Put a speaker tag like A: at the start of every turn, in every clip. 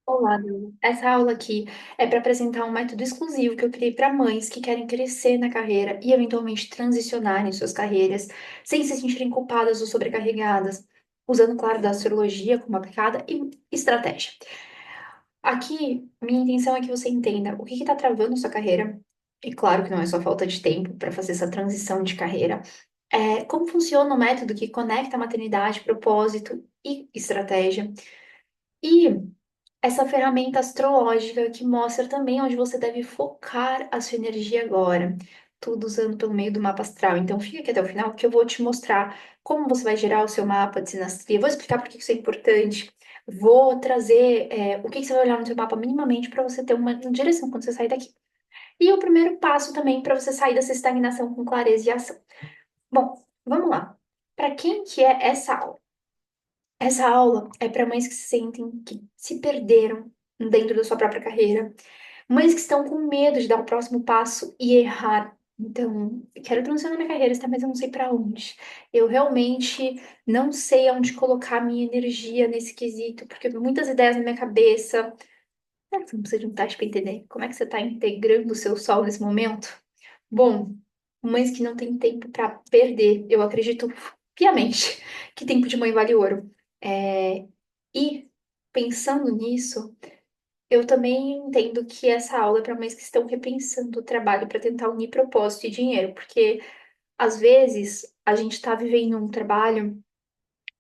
A: Olá, Duda. Essa aula aqui é para apresentar um método exclusivo que eu criei para mães que querem crescer na carreira e eventualmente transicionar em suas carreiras sem se sentirem culpadas ou sobrecarregadas, usando, claro, da astrologia como aplicada e estratégia. Aqui, minha intenção é que você entenda o que está travando sua carreira, e claro que não é só falta de tempo para fazer essa transição de carreira, como funciona o método que conecta maternidade, propósito e estratégia. E essa ferramenta astrológica que mostra também onde você deve focar a sua energia agora, tudo usando pelo meio do mapa astral. Então, fica aqui até o final que eu vou te mostrar como você vai gerar o seu mapa de sinastria. Vou explicar por que isso é importante. Vou trazer o que você vai olhar no seu mapa minimamente para você ter uma direção quando você sair daqui. E o primeiro passo também para você sair dessa estagnação com clareza e ação. Bom, vamos lá. Para quem que é essa aula? Essa aula é para mães que se sentem que se perderam dentro da sua própria carreira, mães que estão com medo de dar o próximo passo e errar. Então, eu quero transicionar minha carreira, tá? Mas eu não sei para onde. Eu realmente não sei aonde colocar minha energia nesse quesito, porque eu tenho muitas ideias na minha cabeça. Será que você não precisa de um teste para entender como é que você está integrando o seu sol nesse momento? Bom, mães que não têm tempo para perder, eu acredito piamente que tempo de mãe vale ouro. É, e pensando nisso, eu também entendo que essa aula é para mães que estão repensando o trabalho para tentar unir propósito e dinheiro, porque às vezes a gente está vivendo um trabalho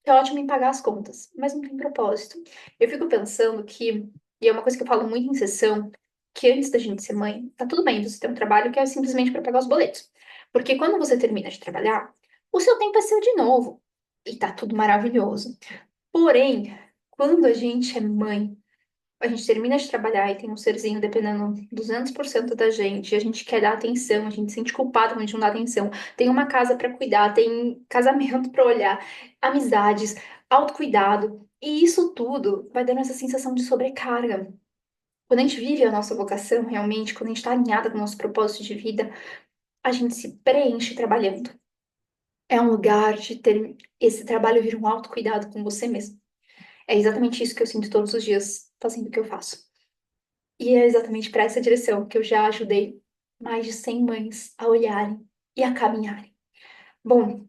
A: que é ótimo em pagar as contas, mas não tem propósito. Eu fico pensando que, e é uma coisa que eu falo muito em sessão, que antes da gente ser mãe, tá tudo bem você ter um trabalho que é simplesmente para pagar os boletos. Porque quando você termina de trabalhar, o seu tempo é seu de novo. E tá tudo maravilhoso. Porém, quando a gente é mãe, a gente termina de trabalhar e tem um serzinho dependendo 200% da gente, e a gente quer dar atenção, a gente se sente culpado quando a gente não dá atenção. Tem uma casa para cuidar, tem casamento para olhar, amizades, autocuidado, e isso tudo vai dando essa sensação de sobrecarga. Quando a gente vive a nossa vocação realmente, quando a gente está alinhada com o nosso propósito de vida, a gente se preenche trabalhando. É um lugar de ter esse trabalho vir um autocuidado com você mesmo. É exatamente isso que eu sinto todos os dias fazendo o que eu faço. E é exatamente para essa direção que eu já ajudei mais de 100 mães a olharem e a caminharem. Bom,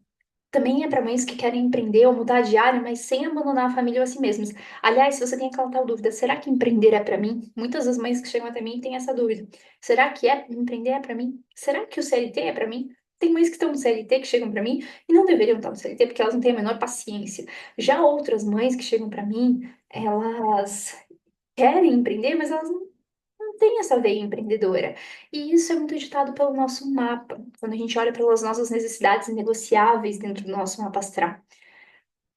A: também é para mães que querem empreender ou mudar de área, mas sem abandonar a família ou a si mesmas. Aliás, se você tem aquela tal dúvida, será que empreender é para mim? Muitas das mães que chegam até mim têm essa dúvida. Será que empreender é para mim? Será que o CLT é para mim? Tem mães que estão no CLT que chegam para mim e não deveriam estar no CLT porque elas não têm a menor paciência. Já outras mães que chegam para mim, elas querem empreender, mas elas não tem essa veia empreendedora. E isso é muito ditado pelo nosso mapa, quando a gente olha pelas nossas necessidades negociáveis dentro do nosso mapa astral.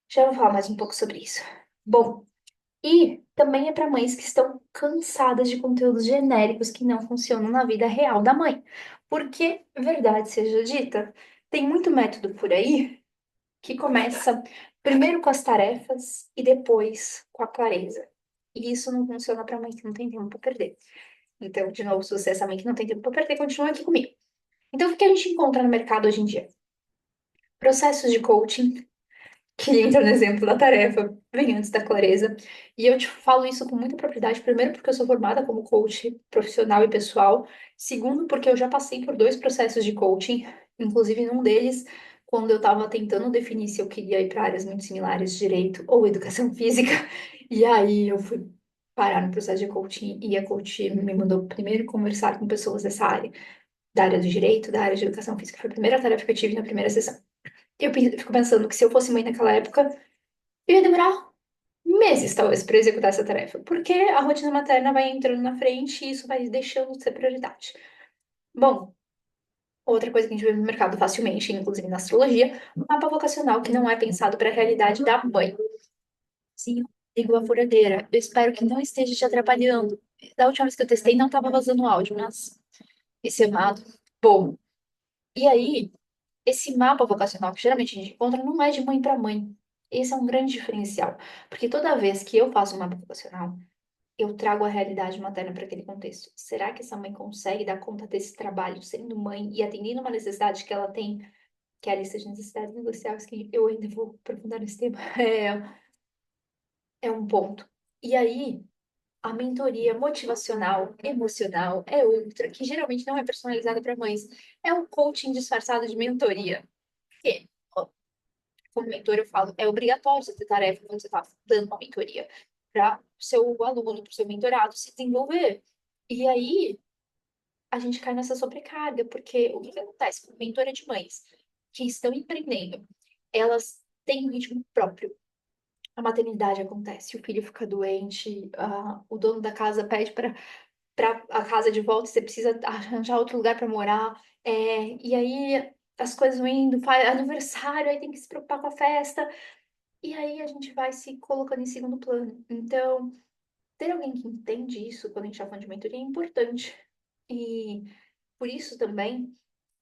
A: Já vou falar mais um pouco sobre isso. Bom, e também é para mães que estão cansadas de conteúdos genéricos que não funcionam na vida real da mãe. Porque, verdade seja dita, tem muito método por aí que começa primeiro com as tarefas e depois com a clareza. E isso não funciona para mãe que não tem tempo para perder. Então, de novo, se você é essa mãe que não tem tempo para perder, continua aqui comigo. Então, o que a gente encontra no mercado hoje em dia? Processos de coaching, que entra no exemplo da tarefa, vem antes da clareza. E eu te falo isso com muita propriedade, primeiro porque eu sou formada como coach profissional e pessoal, segundo porque eu já passei por dois processos de coaching, inclusive num deles, quando eu estava tentando definir se eu queria ir para áreas muito similares, direito ou educação física, e aí eu fui parar no processo de coaching e a coach me mandou primeiro conversar com pessoas dessa área, da área do direito, da área de educação física. Foi a primeira tarefa que eu tive na primeira sessão. Fico pensando que se eu fosse mãe naquela época, eu ia demorar meses, talvez, para executar essa tarefa, porque a rotina materna vai entrando na frente e isso vai deixando de ser prioridade. Bom, outra coisa que a gente vê no mercado facilmente, inclusive na astrologia, um mapa vocacional que não é pensado para a realidade da mãe. Sim, digo a furadeira. Eu espero que não esteja te atrapalhando. Da última vez que eu testei, não estava vazando áudio, mas esse é errado. Bom, e aí, esse mapa vocacional que geralmente a gente encontra não é de mãe para mãe. Esse é um grande diferencial, porque toda vez que eu faço um mapa vocacional, eu trago a realidade materna para aquele contexto. Será que essa mãe consegue dar conta desse trabalho sendo mãe e atendendo uma necessidade que ela tem, que é a lista de necessidades negociáveis, que eu ainda vou aprofundar nesse tema, é um ponto. E aí, A mentoria motivacional, emocional é outra, que geralmente não é personalizada para mães. É um coaching disfarçado de mentoria. Porque, ó, como mentor, eu falo, é obrigatório você ter tarefa quando você está dando uma mentoria para o seu aluno, para o seu mentorado se desenvolver. E aí, a gente cai nessa sobrecarga, porque o que que acontece com mentora de mães que estão empreendendo? Elas têm um ritmo próprio. A maternidade acontece, o filho fica doente, o dono da casa pede para a casa de volta, você precisa arranjar outro lugar para morar, e aí as coisas vão indo, faz aniversário, aí tem que se preocupar com a festa, e aí a gente vai se colocando em segundo plano. Então, ter alguém que entende isso quando a gente está falando de mentoria é importante. E por isso também,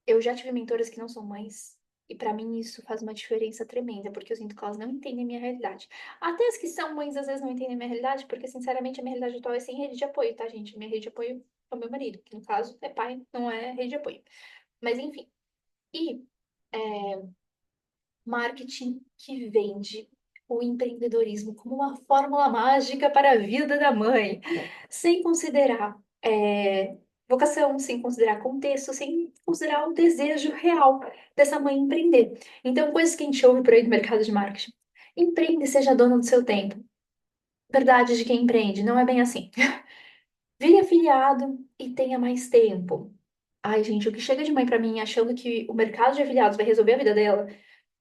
A: eu já tive mentoras que não são mães, e pra mim isso faz uma diferença tremenda, porque eu sinto que elas não entendem a minha realidade. Até as que são mães às vezes não entendem a minha realidade, porque sinceramente a minha realidade atual é sem rede de apoio, tá, gente? Minha rede de apoio é o meu marido, que no caso é pai, não é rede de apoio. Mas enfim. E marketing que vende o empreendedorismo como uma fórmula mágica para a vida da mãe, sem considerar vocação, sem considerar contexto, sem considerar o desejo real dessa mãe empreender. Então, coisas que a gente ouve por aí do mercado de marketing. Empreende, seja dona do seu tempo. Verdade de quem empreende, não é bem assim. Vire afiliado e tenha mais tempo. Ai, gente, o que chega de mãe pra mim achando que o mercado de afiliados vai resolver a vida dela.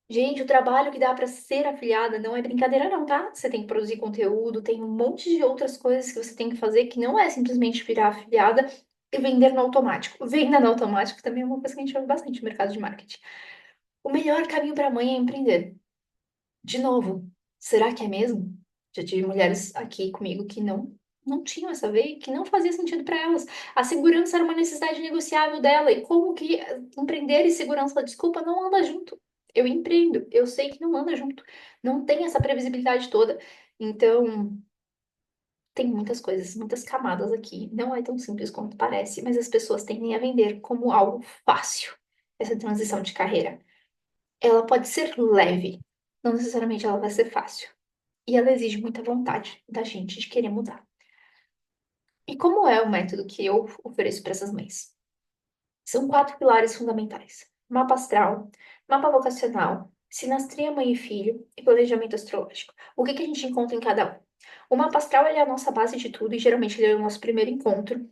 A: Gente, o trabalho que dá para ser afiliada não é brincadeira, não, tá? Você tem que produzir conteúdo, tem um monte de outras coisas que você tem que fazer que não é simplesmente virar afiliada e vender no automático. Venda no automático também é uma coisa que a gente ouve bastante no mercado de marketing. O melhor caminho para a mãe é empreender. De novo, será que é mesmo? Já tive mulheres aqui comigo que não tinham essa veia, que não fazia sentido para elas. A segurança era uma necessidade negociável dela. E como que empreender e segurança, desculpa, não anda junto. Eu empreendo, eu sei que não anda junto. Não tem essa previsibilidade toda. Então, tem muitas coisas, muitas camadas aqui. Não é tão simples quanto parece, mas as pessoas tendem a vender como algo fácil, essa transição de carreira. Ela pode ser leve, não necessariamente ela vai ser fácil. E ela exige muita vontade da gente de querer mudar. E como é o método que eu ofereço para essas mães? São quatro pilares fundamentais: mapa astral, mapa vocacional, sinastria mãe e filho e planejamento astrológico. O que que a gente encontra em cada um? O mapa astral ele é a nossa base de tudo e geralmente ele é o nosso primeiro encontro.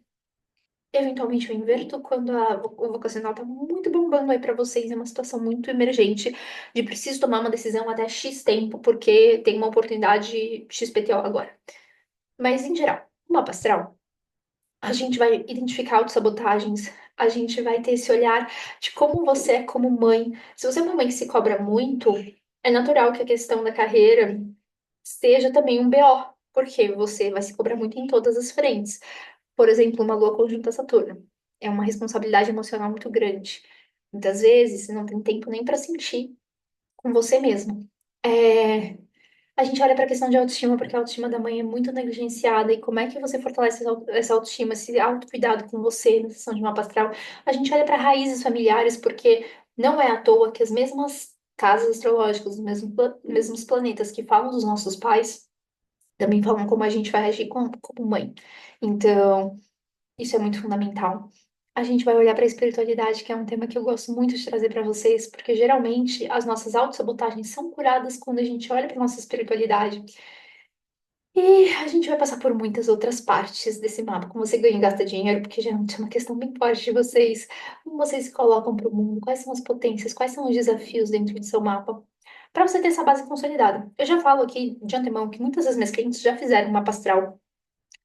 A: Eventualmente eu inverto quando o vocacional tá muito bombando aí para vocês, é uma situação muito emergente de preciso tomar uma decisão até X tempo porque tem uma oportunidade XPTO agora. Mas, em geral, no mapa astral, a gente vai identificar autossabotagens, a gente vai ter esse olhar de como você é como mãe. Se você é uma mãe que se cobra muito, é natural que a questão da carreira seja também um BO, porque você vai se cobrar muito em todas as frentes. Por exemplo, uma lua conjunta Saturno. É uma responsabilidade emocional muito grande. Muitas vezes, você não tem tempo nem para sentir com você mesmo. É, a gente olha para a questão de autoestima, porque a autoestima da mãe é muito negligenciada. E como é que você fortalece essa autoestima, esse autocuidado com você na sessão de mapa astral? A gente olha para raízes familiares, porque não é à toa que as mesmas casas astrológicas, os mesmos planetas que falam dos nossos pais, também falam como a gente vai agir como mãe. Então, isso é muito fundamental. A gente vai olhar para a espiritualidade, que é um tema que eu gosto muito de trazer para vocês, porque geralmente as nossas autossabotagens são curadas quando a gente olha para nossa espiritualidade. E a gente vai passar por muitas outras partes desse mapa, como você ganha e gasta dinheiro, porque geralmente é uma questão bem forte de vocês, como vocês se colocam para o mundo, quais são as potências, quais são os desafios dentro do seu mapa, para você ter essa base consolidada. Eu já falo aqui de antemão que muitas das minhas clientes já fizeram um mapa astral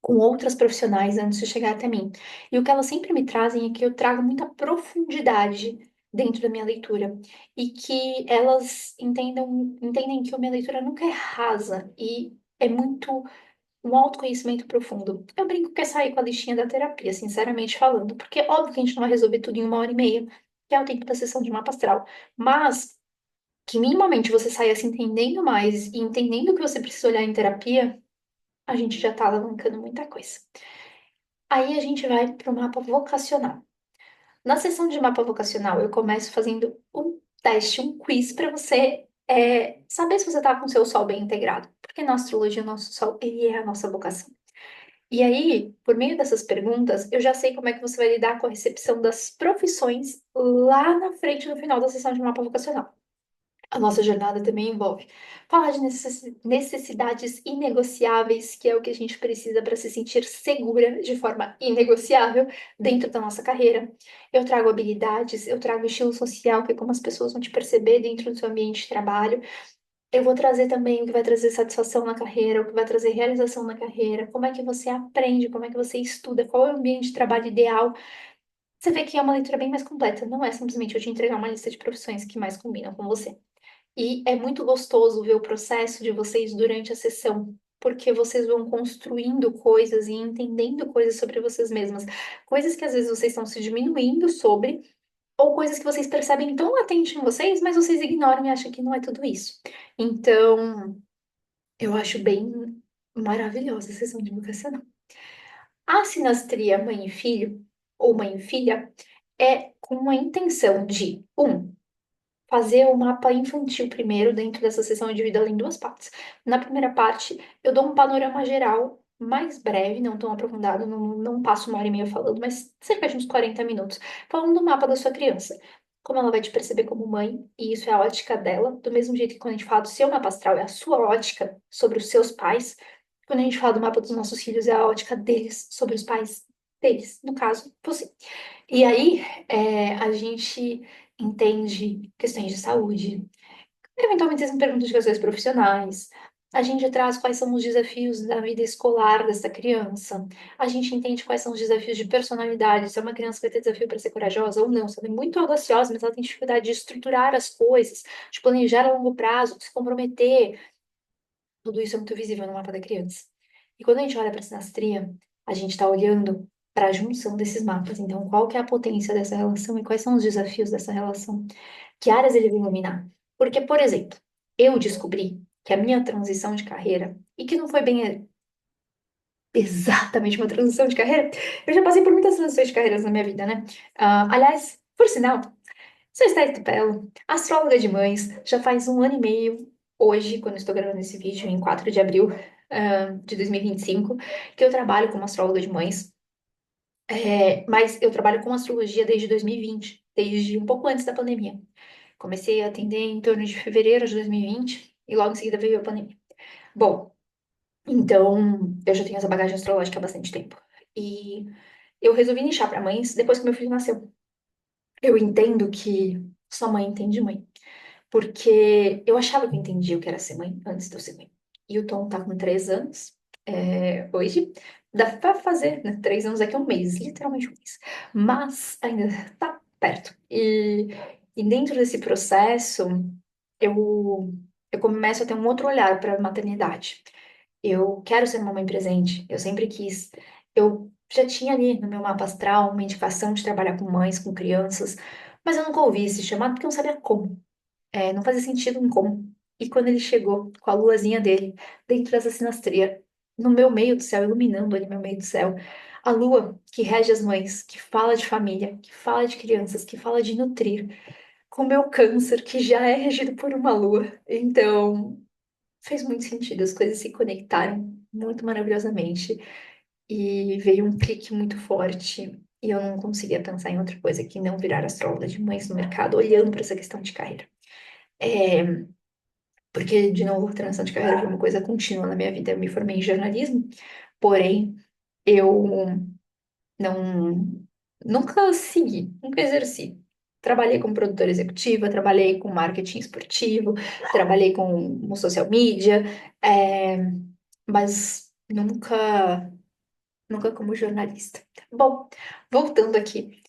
A: com outras profissionais antes de chegar até mim. E o que elas sempre me trazem é que eu trago muita profundidade dentro da minha leitura e que elas entendem que a minha leitura nunca é rasa e é muito um autoconhecimento profundo. Eu brinco que é sair com a listinha da terapia, sinceramente falando, porque é óbvio que a gente não vai resolver tudo em 1 hora e meia, que é o tempo da sessão de mapa astral, mas que minimamente você saia se entendendo mais e entendendo o que você precisa olhar em terapia, a gente já tá alavancando muita coisa. Aí a gente vai para o mapa vocacional. Na sessão de mapa vocacional, eu começo fazendo um teste, um quiz para você saber se você está com o seu sol bem integrado. Porque na astrologia, o nosso sol, ele é a nossa vocação. E aí, por meio dessas perguntas, eu já sei como é que você vai lidar com a recepção das profissões lá na frente, no final da sessão de mapa vocacional. A nossa jornada também envolve falar de necessidades inegociáveis, que é o que a gente precisa para se sentir segura de forma inegociável dentro da nossa carreira. Eu trago habilidades, eu trago estilo social, que é como as pessoas vão te perceber dentro do seu ambiente de trabalho. Eu vou trazer também o que vai trazer satisfação na carreira, o que vai trazer realização na carreira, como é que você aprende, como é que você estuda, qual é o ambiente de trabalho ideal. Você vê que é uma leitura bem mais completa, não é simplesmente eu te entregar uma lista de profissões que mais combinam com você. E é muito gostoso ver o processo de vocês durante a sessão, porque vocês vão construindo coisas e entendendo coisas sobre vocês mesmas, coisas que às vezes vocês estão se diminuindo sobre, ou coisas que vocês percebem tão latente em vocês, mas vocês ignoram e acham que não é tudo isso. Então, eu acho bem maravilhosa a sessão de vocacional. A sinastria mãe e filho, ou mãe e filha, é com a intenção de, fazer o mapa infantil primeiro, dentro dessa sessão eu divido ela em duas partes. Na primeira parte, eu dou um panorama geral, mais breve, não tão aprofundado, não passo uma hora e meia falando, mas cerca de uns 40 minutos, falando do mapa da sua criança. Como ela vai te perceber como mãe, e isso é a ótica dela, do mesmo jeito que quando a gente fala do seu mapa astral, é a sua ótica sobre os seus pais, quando a gente fala do mapa dos nossos filhos, é a ótica deles sobre os pais deles, no caso, você. E aí, a gente entende questões de saúde, eventualmente são perguntas de questões profissionais. A gente traz quais são os desafios da vida escolar dessa criança. A gente entende quais são os desafios de personalidade, se é uma criança que vai ter desafio para ser corajosa ou não, se ela é muito audaciosa, mas ela tem dificuldade de estruturar as coisas, de planejar a longo prazo, de se comprometer. Tudo isso é muito visível no mapa da criança. E quando a gente olha para a sinastria, a gente está olhando para a junção desses mapas. Então, qual que é a potência dessa relação e quais são os desafios dessa relação? Que áreas ele vai iluminar? Porque, por exemplo, eu descobri que a minha transição de carreira, e que não foi bem exatamente uma transição de carreira, eu já passei por muitas transições de carreiras na minha vida, né? Aliás, por sinal, sou Esther Tupelo, astróloga de mães, já faz um ano e meio, hoje, quando eu estou gravando esse vídeo, em 4 de abril, de 2025, que eu trabalho como astróloga de mães. Mas eu trabalho com astrologia desde 2020, desde um pouco antes da pandemia. Comecei a atender em torno de fevereiro de 2020 e logo em seguida veio a pandemia. Bom, então eu já tenho essa bagagem astrológica há bastante tempo. E eu resolvi nichar para mães depois que meu filho nasceu. Eu entendo que sua mãe entende mãe. Porque eu achava que eu entendia o que era ser mãe antes de eu ser mãe. E o Tom tá com 3 anos, hoje. Dá pra fazer, né? 3 anos daqui a um mês, literalmente um mês. Mas ainda tá perto. E dentro desse processo, eu, eu começo a ter um outro olhar para a maternidade. Eu quero ser uma mãe presente, eu sempre quis. Eu já tinha ali no meu mapa astral uma indicação de trabalhar com mães, com crianças, mas eu nunca ouvi esse chamado porque eu não sabia como. Não fazia sentido em como. E quando ele chegou com a luazinha dele, dentro dessa sinastria, no meu meio do céu, iluminando ali meu meio do céu, a lua que rege as mães, que fala de família, que fala de crianças, que fala de nutrir, com o meu câncer, que já é regido por uma lua. Então, fez muito sentido, as coisas se conectaram muito maravilhosamente e veio um clique muito forte. E eu não conseguia pensar em outra coisa que não virar astróloga de mães no mercado, olhando para essa questão de carreira. É, Porque, de novo, a transição de carreira foi uma coisa contínua na minha vida. Eu me formei em jornalismo, porém, eu não, nunca segui, nunca exerci. Trabalhei como produtora executiva, trabalhei com marketing esportivo, trabalhei com social media, é, mas nunca como jornalista. Bom, voltando aqui.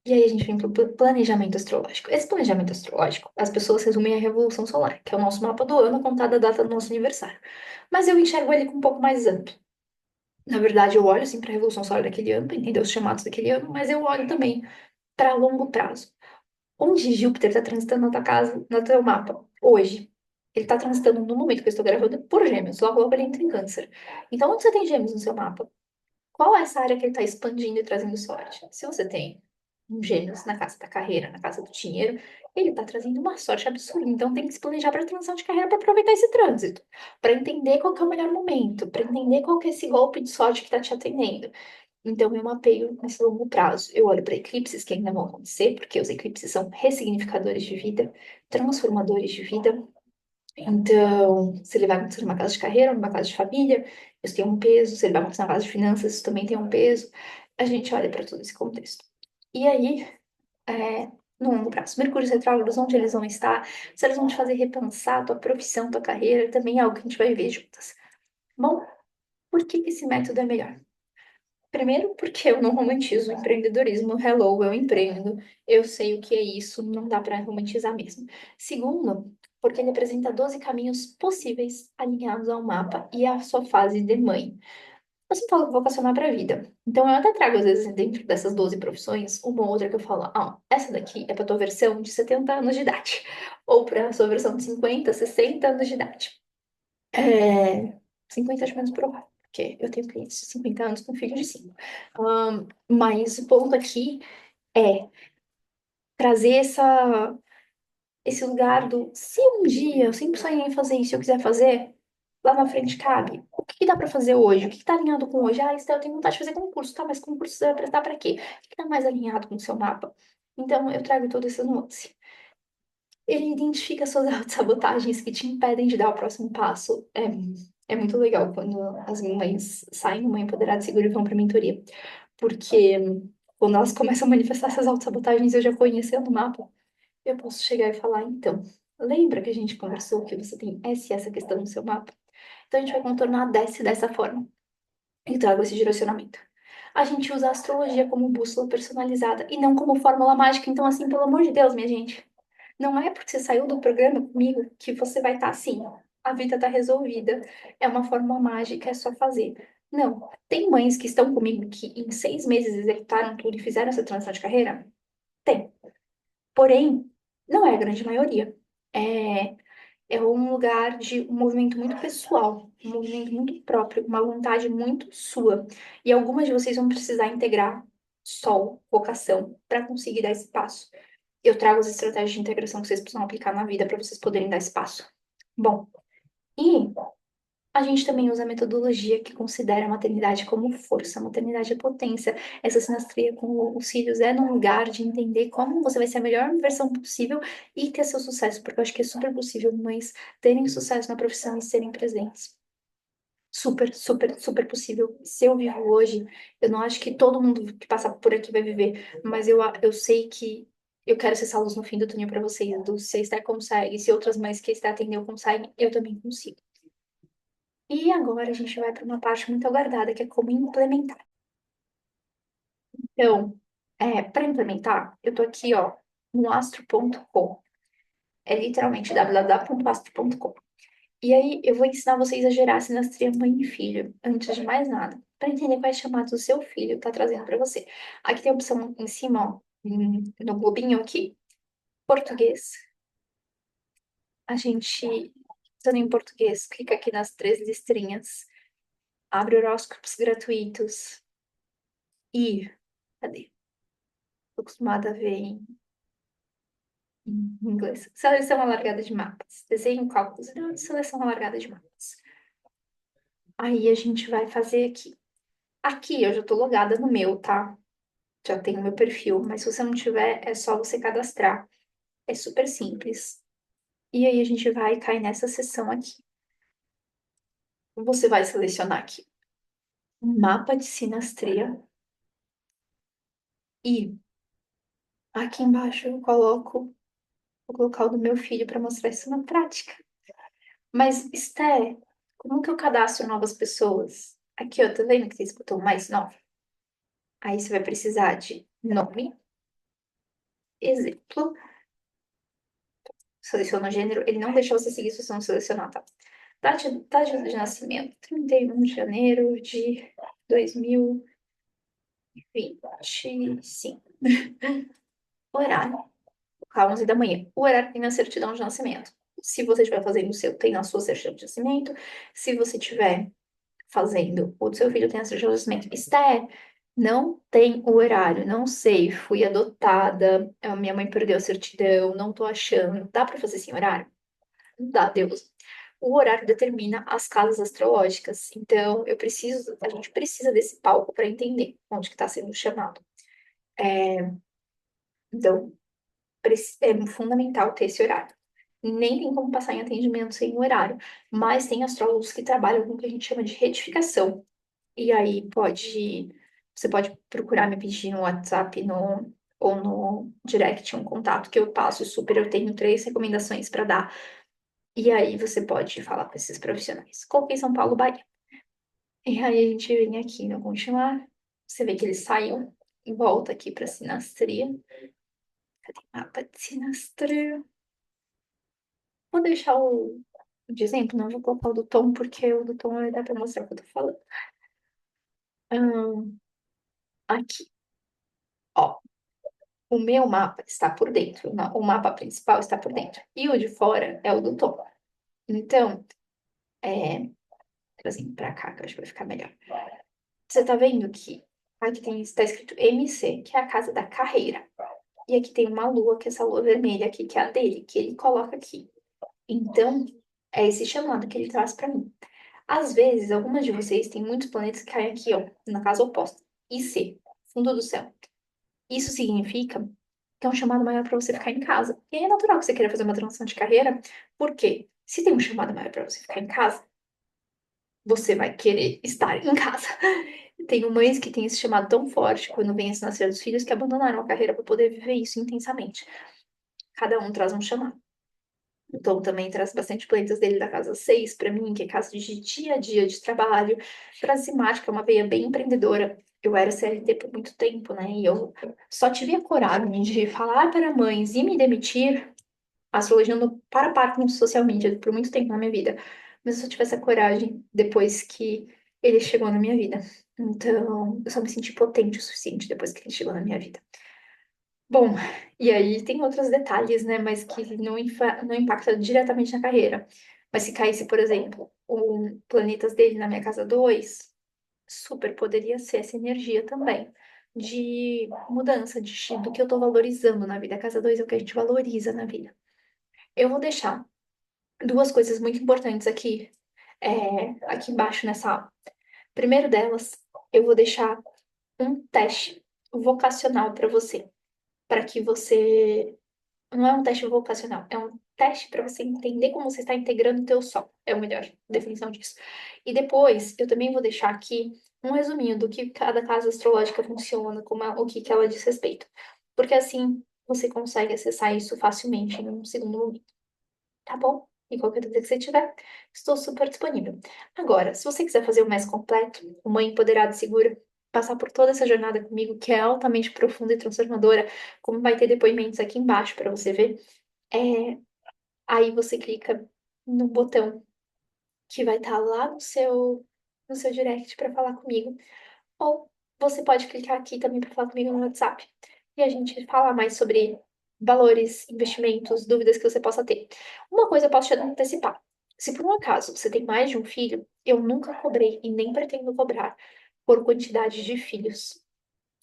A: E aí a gente vem para o planejamento astrológico. Esse planejamento astrológico, as pessoas resumem a Revolução Solar, que é o nosso mapa do ano, contada a data do nosso aniversário. Mas eu enxergo ele com um pouco mais amplo. Na verdade, eu olho sim para a Revolução Solar daquele ano, para entender os chamados daquele ano, mas eu olho também para longo prazo. Onde Júpiter está transitando na tua casa, no teu mapa, hoje? Ele está transitando no momento que eu estou gravando por Gêmeos, logo logo ele entra em Câncer. Então, onde você tem Gêmeos no seu mapa? Qual é essa área que ele está expandindo e trazendo sorte? Se você tem um Gêmeos na casa da carreira, na casa do dinheiro, ele tá trazendo uma sorte absurda. Então tem que se planejar para transição de carreira para aproveitar esse trânsito, para entender qual que é o melhor momento, para entender qual que é esse golpe de sorte que tá te atendendo. Então eu mapeio nesse longo prazo. Eu olho para eclipses que ainda vão acontecer, porque os eclipses são ressignificadores de vida, transformadores de vida. Então, se ele vai acontecer numa casa de carreira, numa casa de família, isso tem um peso. Se ele vai acontecer numa casa de finanças, isso também tem um peso. A gente olha para todo esse contexto. E aí, é, no longo prazo, Mercúrio retrógrados, onde eles vão estar, se eles vão te fazer repensar tua profissão, tua carreira, também é algo que a gente vai ver juntas. Bom, por que que esse método é melhor? Primeiro, porque eu não romantizo o empreendedorismo. Hello, eu empreendo. Eu sei o que é isso, não dá para romantizar mesmo. Segundo, porque ele apresenta 12 caminhos possíveis alinhados ao mapa e à sua fase de mãe. Eu sempre falo vocacionar para a vida. Então, eu até trago, às vezes, dentro dessas 12 profissões, uma ou outra que eu falo, essa daqui é para tua versão de 70 anos de idade. Ou para sua versão de 50, 60 anos de idade. 50 acho menos provável, porque eu tenho clientes de 50 anos com filho de 5. Mas o ponto aqui é trazer esse lugar do se um dia eu sempre sonhei em fazer isso, se eu quiser fazer, lá na frente cabe. O que que dá pra fazer hoje? O que que tá alinhado com hoje? Esther, eu tenho vontade de fazer concurso, tá? Mas concurso você vai prestar pra quê? O que que tá mais alinhado com o seu mapa? Então, eu trago toda essa nuance. Ele identifica suas autossabotagens que te impedem de dar o próximo passo. É muito legal quando as mães saem, mãe empoderada, segura e vão para mentoria. Porque quando elas começam a manifestar essas autossabotagens, eu já conhecendo o mapa, eu posso chegar e falar, então, lembra que a gente conversou que você tem essa e essa questão no seu mapa? Então a gente vai contornar dessa forma. E trago esse direcionamento. A gente usa a astrologia como bússola personalizada e não como fórmula mágica. Então, assim, pelo amor de Deus, minha gente. Não é porque você saiu do programa comigo que você vai estar assim. A vida está resolvida. É uma fórmula mágica, é só fazer. Não. Tem mães que estão comigo que em 6 meses executaram tudo e fizeram essa transição de carreira? Tem. Porém, não é a grande maioria. É, é um lugar de um movimento muito pessoal, um movimento muito próprio, uma vontade muito sua. E algumas de vocês vão precisar integrar sol, vocação, para conseguir dar esse passo. Eu trago as estratégias de integração que vocês precisam aplicar na vida para vocês poderem dar esse passo. Bom, e a gente também usa a metodologia que considera a maternidade como força, a maternidade é potência. Essa sinastria com os filhos é num lugar de entender como você vai ser a melhor versão possível e ter seu sucesso, porque eu acho que é super possível mães terem sucesso na profissão e serem presentes. Super, super, super possível. Se eu vivo hoje, eu não acho que todo mundo que passa por aqui vai viver, mas eu sei que eu quero ser essa luz no fim do túnel para vocês. Se a Esther consegue, se outras mães que a Esther atendeu conseguem, eu também consigo. E agora a gente vai para uma parte muito aguardada, que é como implementar. Então, para implementar, eu tô aqui, ó, no astro.com. É literalmente www.astro.com. E aí eu vou ensinar vocês a gerar a sinastria mãe e filho, antes de mais nada, para entender quais chamados o seu filho tá trazendo para você. Aqui tem a opção em cima, ó, no globinho aqui, português. A gente, usando em português, clica aqui nas 3 listrinhas, abre horóscopos gratuitos e, cadê? Tô acostumada a ver em inglês. Seleção alargada de mapas. Desenho, cálculos e dados, seleção alargada de mapas. Aí a gente vai fazer aqui. Aqui eu já tô logada no meu, tá? Já tenho meu perfil, mas se você não tiver, é só você cadastrar. É super simples. E aí a gente vai cair nessa seção aqui. Você vai selecionar aqui um mapa de sinastria e aqui embaixo eu vou colocar o do meu filho para mostrar isso na prática. Mas, Esté, como que eu cadastro novas pessoas? Aqui, ó, tá vendo que tem esse botão mais novo? Aí você vai precisar de nome, exemplo, seleciona o gênero, ele não deixa você seguir se você não selecionar, tá? Data de nascimento, 31 de janeiro de 2025. Horário, 11 da manhã. O horário tem na certidão de nascimento. Se você estiver fazendo o seu, tem na sua certidão de nascimento. Se você estiver fazendo o do seu filho, tem a certidão de nascimento. Esté, Não tem o horário, não sei, fui adotada, a minha mãe perdeu a certidão, não tô achando. Dá pra fazer sem horário? Não dá, Deus. O horário determina as casas astrológicas, então a gente precisa desse palco para entender onde que está sendo chamado. Então, é fundamental ter esse horário. Nem tem como passar em atendimento sem horário, mas tem astrólogos que trabalham com o que a gente chama de retificação. E aí você pode procurar me pedir no WhatsApp ou no direct um contato que eu passo super. Eu tenho 3 recomendações para dar. E aí você pode falar com esses profissionais. Coloquei São Paulo, Bahia. E aí a gente vem aqui no continuar. Você vê que eles saem e volta aqui para sinastria. Cadê o mapa de sinastria? Vou deixar o de exemplo, não vou colocar o do tom, porque o do tom vai dar para mostrar o que eu tô falando. Aqui, ó. O meu mapa está por dentro, o mapa principal está por dentro. E o de fora é o do tom. Então, trazendo para cá, que eu acho que vai ficar melhor. Você tá vendo que aqui está escrito MC, que é a casa da carreira. E aqui tem uma lua, que é essa lua vermelha aqui, que é a dele, que ele coloca aqui. Então, é esse chamado que ele traz para mim. Às vezes, algumas de vocês têm muitos planetas que caem aqui, ó, na casa oposta. IC, fundo do céu. Isso significa que é um chamado maior para você ficar em casa. E aí é natural que você queira fazer uma transição de carreira, porque se tem um chamado maior para você ficar em casa, você vai querer estar em casa. Tenho mães que têm esse chamado tão forte quando vem esse nascer dos filhos que abandonaram a carreira para poder viver isso intensamente. Cada um traz um chamado. Então, também traz bastante planetas dele da casa 6 para mim, que é casa de dia a dia de trabalho. Pragmática, é uma veia bem empreendedora. Eu era CLT por muito tempo, né? E eu só tive a coragem de falar para mães e me demitir, astrologiando para a parte no social media por muito tempo na minha vida. Mas eu só tive essa coragem depois que ele chegou na minha vida. Então, eu só me senti potente o suficiente depois que ele chegou na minha vida. Bom, e aí tem outros detalhes, né, mas que não impacta diretamente na carreira. Mas se caísse, por exemplo, o planetas dele na minha casa 2, super poderia ser essa energia também de mudança do que eu tô valorizando na vida. A casa 2 é o que a gente valoriza na vida. Eu vou deixar duas coisas muito importantes aqui embaixo nessa aula. Primeiro delas, eu vou deixar um teste vocacional para que você. Não é um teste vocacional, é um teste para você entender como você está integrando o teu sol. É a melhor definição disso. E depois, eu também vou deixar aqui um resuminho do que cada casa astrológica funciona, o que ela diz respeito. Porque assim você consegue acessar isso facilmente em um segundo momento, tá bom? E qualquer dúvida que você tiver, estou super disponível. Agora, se você quiser fazer o mais completo, uma empoderada e segura, passar por toda essa jornada comigo, que é altamente profunda e transformadora, como vai ter depoimentos aqui embaixo para você ver, é, aí você clica no botão que vai estar lá no seu direct para falar comigo. Ou você pode clicar aqui também para falar comigo no WhatsApp. E a gente fala mais sobre valores, investimentos, dúvidas que você possa ter. Uma coisa eu posso te antecipar. Se por um acaso você tem mais de um filho, eu nunca cobrei e nem pretendo cobrar por quantidade de filhos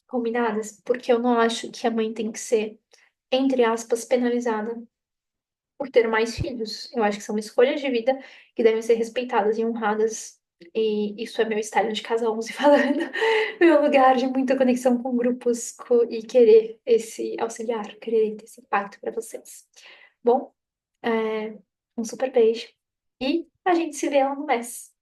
A: combinadas, porque eu não acho que a mãe tem que ser, entre aspas, penalizada por ter mais filhos. Eu acho que são escolhas de vida que devem ser respeitadas e honradas. E isso é meu estilo de casa 11 falando, meu lugar de muita conexão com grupos e querer esse auxiliar, querer ter esse impacto para vocês. Bom, um super beijo e a gente se vê lá no MES.